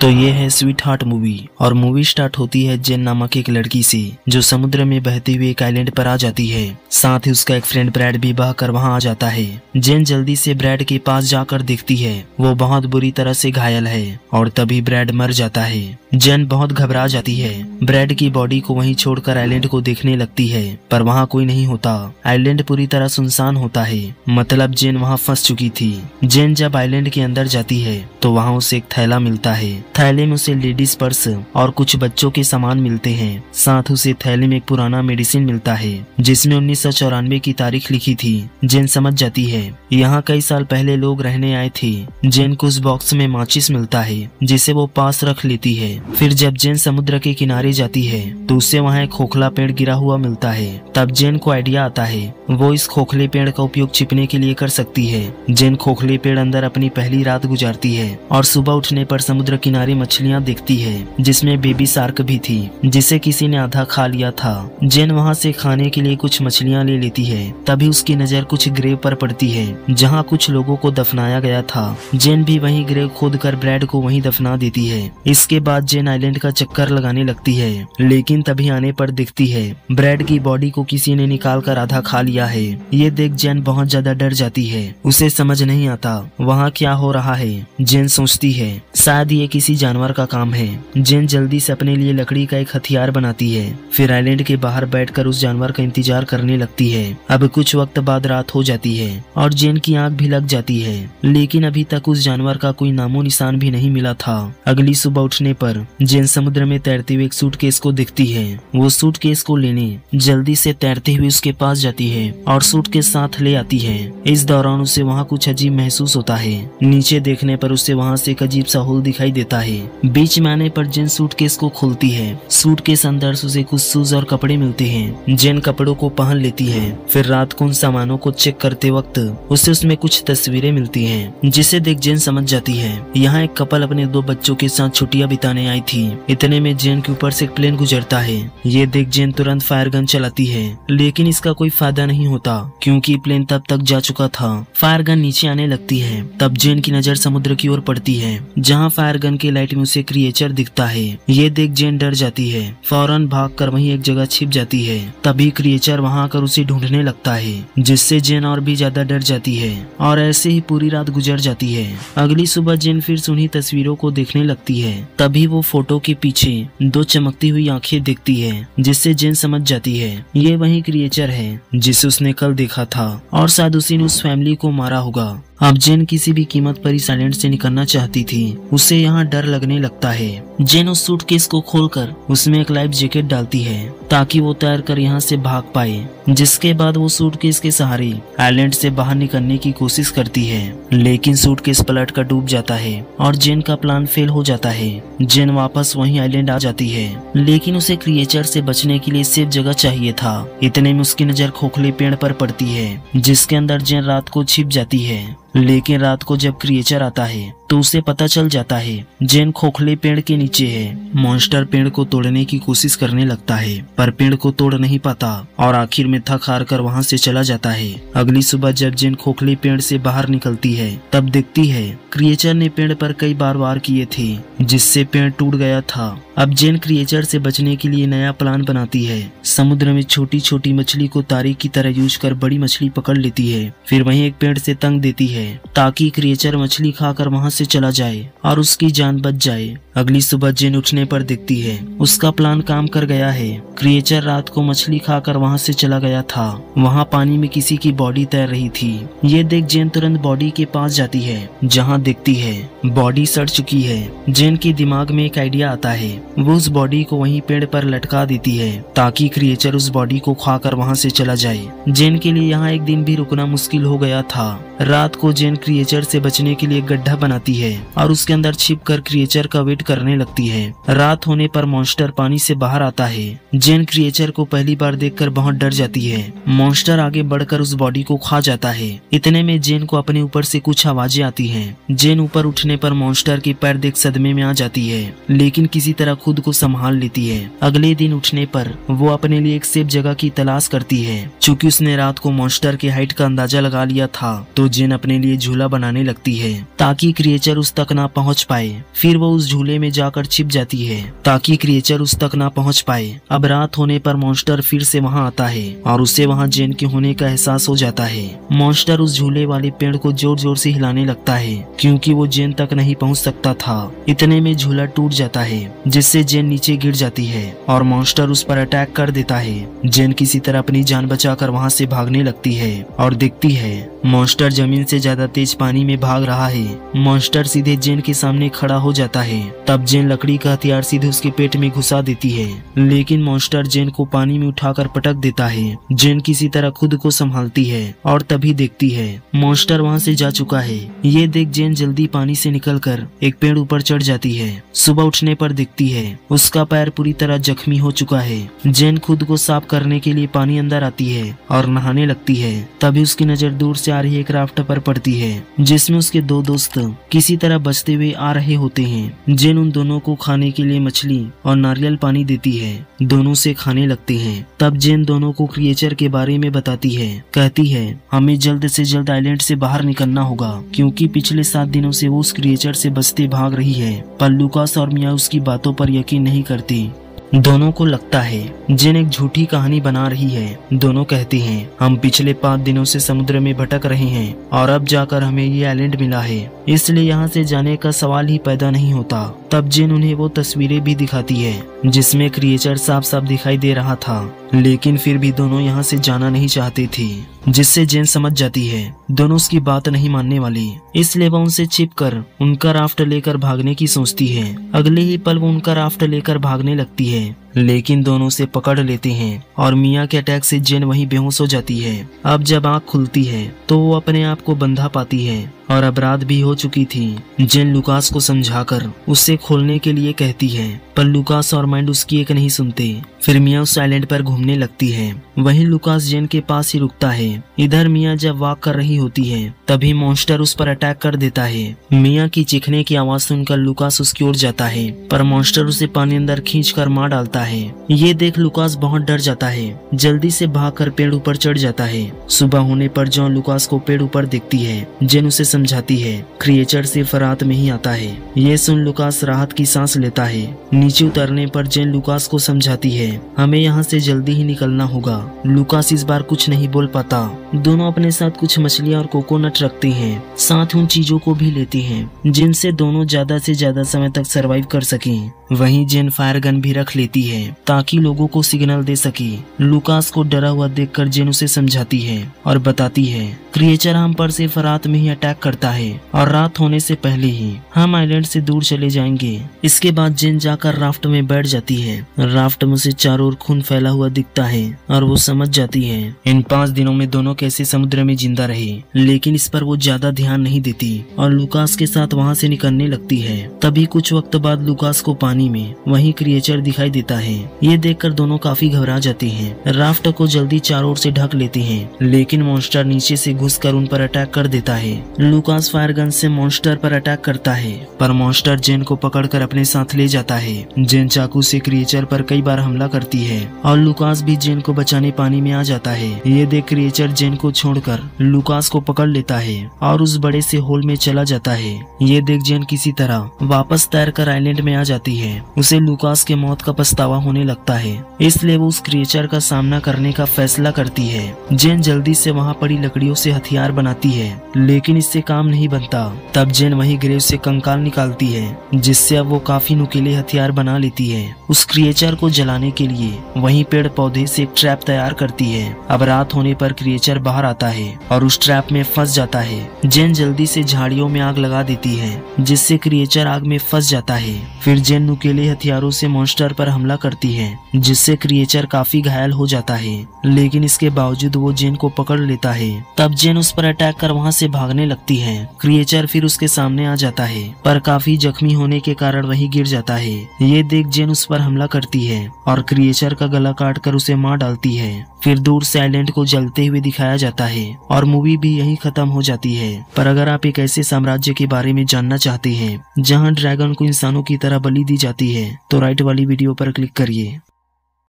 तो ये है स्वीट हार्ट मूवी और मूवी स्टार्ट होती है जेन नामक एक लड़की से जो समुद्र में बहते हुए एक आइलैंड पर आ जाती है। साथ ही उसका एक फ्रेंड ब्रैड भी बहकर वहां आ जाता है। जेन जल्दी से ब्रैड के पास जाकर देखती है वो बहुत बुरी तरह से घायल है और तभी ब्रैड मर जाता है। जेन बहुत घबरा जाती है। ब्रैड की बॉडी को वहीं छोड़कर आइलैंड को देखने लगती है पर वहाँ कोई नहीं होता। आइलैंड पूरी तरह सुनसान होता है, मतलब जेन वहाँ फंस चुकी थी। जेन जब आइलैंड के अंदर जाती है तो वहाँ उसे एक थैला मिलता है। थैले में उसे लेडीज पर्स और कुछ बच्चों के सामान मिलते हैं। साथ उसे थैले में एक पुराना मेडिसिन मिलता है जिसमें 1994 की तारीख लिखी थी। जेन समझ जाती है यहाँ कई साल पहले लोग रहने आए थे। जेन को उस बॉक्स में माचिस मिलता है जिसे वो पास रख लेती है। फिर जब जेन समुद्र के किनारे जाती है तो उसे वहाँ एक खोखला पेड़ गिरा हुआ मिलता है। तब जेन को आइडिया आता है वो इस खोखले पेड़ का उपयोग छिपने के लिए कर सकती है। जेन खोखले पेड़ अंदर अपनी पहली रात गुजारती है और सुबह उठने पर समुद्र किनारे मछलियाँ देखती है जिसमें बेबी शार्क भी थी जिसे किसी ने आधा खा लिया था। जेन वहाँ से खाने के लिए कुछ मछलियाँ ले लेती है। तभी उसकी नजर कुछ ग्रेव पर पड़ती है जहाँ कुछ लोगों को दफनाया गया था। जेन भी वही ग्रेव खोद कर ब्रैड को वहीं दफना देती है। इसके बाद जेन आइलैंड का चक्कर लगाने लगती है लेकिन तभी आने पर दिखती है ब्रैड की बॉडी को किसी ने निकाल कर आधा खा लिया है। ये देख जेन बहुत ज्यादा डर जाती है। उसे समझ नहीं आता वहाँ क्या हो रहा है। जेन सोचती है शायद ये किसी जानवर का काम है। जेन जल्दी से अपने लिए लकड़ी का एक हथियार बनाती है। फिर आइलैंड के बाहर बैठकर उस जानवर का इंतजार करने लगती है। अब कुछ वक्त बाद रात हो जाती है और जेन की आंख भी लग जाती है लेकिन अभी तक उस जानवर का कोई नामो निशान भी नहीं मिला था। अगली सुबह उठने पर जेन समुद्र में तैरते हुए एक सूटकेस को दिखती है। वो सूटकेस को लेने जल्दी से तैरते हुए उसके पास जाती है और सूटकेस साथ ले आती है। इस दौरान उसे वहाँ कुछ अजीब महसूस होता है। नीचे देखने पर उसे वहाँ से एक अजीब सा होल दिखाई देता है। बीच में आने पर जेन सूटकेस को खोलती है। सूटकेस अंदर से उसे कुछ शूज और कपड़े मिलते हैं। जेन कपड़ों को पहन लेती है। फिर रात को उन सामानों को चेक करते वक्त उसे उसमें कुछ तस्वीरें मिलती हैं जिसे देख जेन समझ जाती है यहाँ एक कपल अपने 2 बच्चों के साथ छुट्टियां बिताने आई थी। इतने में जेन के ऊपर से एक प्लेन गुजरता है। ये देख जेन तुरंत फायर गन चलाती है लेकिन इसका कोई फायदा नहीं होता क्योंकि प्लेन तब तक जा चुका था। फायर गन नीचे आने लगती है। तब जेन की नजर समुद्र की ओर पड़ती है जहाँ फायर गन के लाइट में उसे क्रिएचर दिखता है। ये देख जेन डर जाती है। फौरन भागकर वहीं एक जगह छिप जाती है। तभी क्रिएचर वहाँ आकर उसे ढूंढने लगता है जिससे जेन और भी ज्यादा डर जाती है और ऐसे ही पूरी रात गुजर जाती है। अगली सुबह जेन फिर से उन्हीं तस्वीरों को देखने लगती है। तभी वो फोटो के पीछे 2 चमकती हुई आंखें देखती है जिससे जेन समझ जाती है ये वही क्रिएचर है जिसे उसने कल देखा था और शायद उसी ने उस फैमिली को मारा होगा। अब जेन किसी भी कीमत पर इस आइलैंड से निकलना चाहती थी। उसे यहाँ डर लगने लगता है। जेन उस सूटकेस को खोलकर उसमें एक लाइफ जैकेट डालती है ताकि वो तैर कर यहाँ से भाग पाए। जिसके बाद वो सूटकेस के सहारे आइलैंड से बाहर निकलने की कोशिश करती है लेकिन सूटकेस पलट कर डूब जाता है और जेन का प्लान फेल हो जाता है। जेन वापस वहीं आइलैंड आ जाती है लेकिन उसे क्रिएचर से बचने के लिए सेफ जगह चाहिए था। इतने में उसकी नजर खोखले पेड़ पर पड़ती है जिसके अंदर जेन रात को छिप जाती है। लेकिन रात को जब क्रिएचर आता है तो उसे पता चल जाता है जेन खोखले पेड़ के नीचे है। मॉन्स्टर पेड़ को तोड़ने की कोशिश करने लगता है पर पेड़ को तोड़ नहीं पाता और आखिर में थक हार कर वहाँ से चला जाता है। अगली सुबह जब जेन खोखले पेड़ से बाहर निकलती है तब दिखती है क्रिएचर ने पेड़ पर कई बार वार किए थे जिससे पेड़ टूट गया था। अब जेन क्रिएचर से बचने के लिए नया प्लान बनाती है। समुद्र में छोटी छोटी मछली को तारे की तरह यूज कर बड़ी मछली पकड़ लेती है। फिर वहीं एक पेड़ से तंग देती है ताकि क्रिएचर मछली खाकर वहां से चला जाए और उसकी जान बच जाए। अगली सुबह जेन उठने पर दिखती है उसका प्लान काम कर गया है। क्रिएचर रात को मछली खाकर वहां से चला गया था। वहां पानी में किसी की बॉडी तैर रही थी। ये देख जेन तुरंत बॉडी के पास जाती है जहां देखती है बॉडी सड़ चुकी है। जेन के दिमाग में एक आइडिया आता है। वो उस बॉडी को वहीं पेड़ पर लटका देती है ताकि क्रिएचर उस बॉडी को खाकर वहां से चला जाए। जेन के लिए यहाँ एक दिन भी रुकना मुश्किल हो गया था। रात को जेन क्रिएचर से बचने के लिए गड्ढा बनाती है और उसके अंदर छिपकर क्रिएचर का वेट करने लगती है। रात होने पर मॉन्स्टर पानी से बाहर आता है। जेन क्रिएचर को पहली बार देखकर बहुत डर जाती है। मॉन्स्टर आगे बढ़कर उस बॉडी को खा जाता है। इतने में जेन को अपने ऊपर से कुछ आवाजें आती हैं। जेन ऊपर उठने पर मॉन्स्टर के पैर देख सदमे में आ जाती है लेकिन किसी तरह खुद को संभाल लेती है। अगले दिन उठने पर वो अपने लिए एक सेफ जगह की तलाश करती है। चूँकि उसने रात को मॉन्स्टर के हाइट का अंदाजा लगा लिया था तो जेन अपने लिए झूला बनाने लगती है ताकि क्रिएचर उस तक ना पहुंच पाए। फिर वो उस झूले में जाकर छिप जाती है ताकि क्रिएचर उस तक ना पहुंच पाए। अब रात होने पर मॉन्स्टर फिर से वहां आता है और उसे वहां जेन के होने का एहसास हो जाता है। मॉन्स्टर उस झूले वाले पेड़ को जोर जोर से हिलाने लगता है क्योंकि वो जेन तक नहीं पहुंच सकता था। इतने में झूला टूट जाता है जिससे जेन नीचे गिर जाती है और मॉन्स्टर उस पर अटैक कर देता है। जेन किसी तरह अपनी जान बचाकर वहां से भागने लगती है और देखती है मॉन्स्टर जमीन से ज्यादा तेज पानी में भाग रहा है। मॉन्स्टर सीधे जेन के सामने खड़ा हो जाता है। तब जेन लकड़ी का हथियार सीधे उसके पेट में घुसा देती है, लेकिन मॉन्स्टर जेन को पानी में उठाकर पटक देता है। जेन किसी तरह खुद को संभालती है और तभी देखती है मॉन्स्टर वहां से जा चुका है। ये देख जेन जल्दी पानी से निकलकर एक पेड़ ऊपर चढ़ जाती है। सुबह उठने पर देखती है उसका पैर पूरी तरह जख्मी हो चुका है। जेन खुद को साफ करने के लिए पानी अंदर आती है और नहाने लगती है। तभी उसकी नजर दूर से आ रही एक राफ्ट पर पड़ती है जिसमें उसके दो दोस्त किसी तरह बचते हुए आ रहे होते हैं। जेन उन दोनों को खाने के लिए मछली और नारियल पानी देती है। दोनों से खाने लगते हैं। तब जेन दोनों को क्रिएचर के बारे में बताती है। कहती है हमें जल्द से जल्द आइलैंड से बाहर निकलना होगा क्योंकि पिछले 7 दिनों से वो उस क्रिएचर से बचते भाग रही है। पर लूकास और मिया उसकी बातों पर यकीन नहीं करती। दोनों को लगता है जेन एक झूठी कहानी बना रही है। दोनों कहते हैं हम पिछले 5 दिनों से समुद्र में भटक रहे हैं और अब जाकर हमें ये आइलैंड मिला है, इसलिए यहाँ से जाने का सवाल ही पैदा नहीं होता। तब जेन उन्हें वो तस्वीरें भी दिखाती है जिसमें क्रिएचर साफ साफ दिखाई दे रहा था, लेकिन फिर भी दोनों यहाँ से जाना नहीं चाहते थे, जिससे जेन समझ जाती है दोनों उसकी बात नहीं मानने वाली। इसलिए वह उनसे छिपकर उनका राफ्ट लेकर भागने की सोचती है। अगले ही पल वो उनका राफ्ट लेकर भागने लगती है, लेकिन दोनों से पकड़ लेते हैं और मिया के अटैक से जेन वहीं बेहोश हो जाती है। अब जब आँख खुलती है तो वो अपने आप को बंधा पाती है और अब रात भी हो चुकी थी। जेन लुकास को समझाकर उसे खोलने के लिए कहती है, पर लुकास और माइंड उसकी एक नहीं सुनते। फिर मिया उस आइलैंड पर घूमने लगती है। वहीं लुकास जेन के पास ही रुकता है। इधर मिया जब वॉक कर रही होती है तभी मॉन्स्टर उस पर अटैक कर देता है। मिया की चीखने की आवाज सुनकर लुकास उसकी ओर जाता है, पर मॉन्स्टर उसे पानी अंदर खींचकर मार डालता है। ये देख लुकास बहुत डर जाता है। जल्दी से भागकर पेड़ ऊपर चढ़ जाता है। सुबह होने पर जॉन लुकास को पेड़ ऊपर देखती है। जेन उसे समझाती है क्रिएचर सिर्फ रात में ही आता है। ये सुन लुकास राहत की सांस लेता है। नीचे उतरने पर जेन लुकास को समझाती है हमें यहाँ से जल्दी ही निकलना होगा। लुकास इस बार कुछ नहीं बोल पाता। दोनों अपने साथ कुछ मछलियाँ और कोकोनट रखते हैं, साथ उन चीजों को भी लेते हैं जिनसे दोनों ज्यादा से ज्यादा समय तक सरवाइव कर सकें। वहीं जेन फायर गन भी रख लेती है ताकि लोगों को सिग्नल दे सके। लुकास को डरा हुआ देखकर जेन उसे समझाती है और बताती है क्रिएचर हम पर सिर्फ रात में ही अटैक करता है और रात होने से पहले ही हम आइलैंड से दूर चले जाएंगे। इसके बाद जेन जाकर राफ्ट में बैठ जाती है। राफ्ट में उसे चारों ओर खून फैला हुआ दिखता है और वो समझ जाती है इन 5 दिनों में दोनों कैसे समुद्र में जिंदा रहे, लेकिन इस पर वो ज्यादा ध्यान नहीं देती और लुकास के साथ वहाँ से निकलने लगती है। तभी कुछ वक्त बाद लुकास को पानी में वही क्रिएचर दिखाई देता है। ये देखकर दोनों काफी घबरा जाते हैं। राफ्ट को जल्दी चारों ओर से ढक लेते हैं, लेकिन मॉन्स्टर नीचे से घुसकर उन पर अटैक कर देता है। लुकास फायर गन से मॉन्स्टर पर अटैक करता है, पर मॉन्स्टर जेन को पकड़कर अपने साथ ले जाता है। जेन चाकू से क्रिएचर पर कई बार हमला करती है और लुकास भी जेन को बचाने पानी में आ जाता है। ये देख क्रिएचर जेन को छोड़कर लुकास को पकड़ लेता है और उस बड़े से होल में चला जाता है। ये देख जेन किसी तरह वापस तैरकर आइलैंड में आ जाती है। उसे लुकास के मौत का पछतावा होने लगता है, इसलिए वो उस क्रिएचर का सामना करने का फैसला करती है। जेन जल्दी से वहाँ पड़ी लकड़ियों से हथियार बनाती है, लेकिन इससे काम नहीं बनता। तब जेन वही ग्रेव से कंकाल निकालती है, जिससे अब वो काफी नुकीले हथियार बना लेती है। उस क्रिएचर को जलाने के लिए वहीं पेड़ पौधे से एक ट्रैप तैयार करती है। अब रात होने पर क्रिएचर बाहर आता है और उस ट्रैप में फंस जाता है। जेन जल्दी से झाड़ियों में आग लगा देती है, जिससे क्रिएचर आग में फंस जाता है। फिर जेन नुकीले हथियारों से मॉन्स्टर पर हमला करती है, जिससे क्रिएचर काफी घायल हो जाता है, लेकिन इसके बावजूद वो जेन को पकड़ लेता है। तब जेन उस पर अटैक कर वहाँ से भागने लगती है। क्रिएचर फिर उसके सामने आ जाता है, पर काफी जख्मी होने के कारण वही गिर जाता है। ये देख जेन उस पर हमला करती है और क्रिएचर का गला काट कर उसे मार डालती है। फिर दूर से आइलैंड को जलते हुए दिखाया जाता है और मूवी भी यहीं खत्म हो जाती है। पर अगर आप एक ऐसे साम्राज्य के बारे में जानना चाहते हैं जहां ड्रैगन को इंसानों की तरह बलि दी जाती है, तो राइट वाली वीडियो पर क्लिक करिए।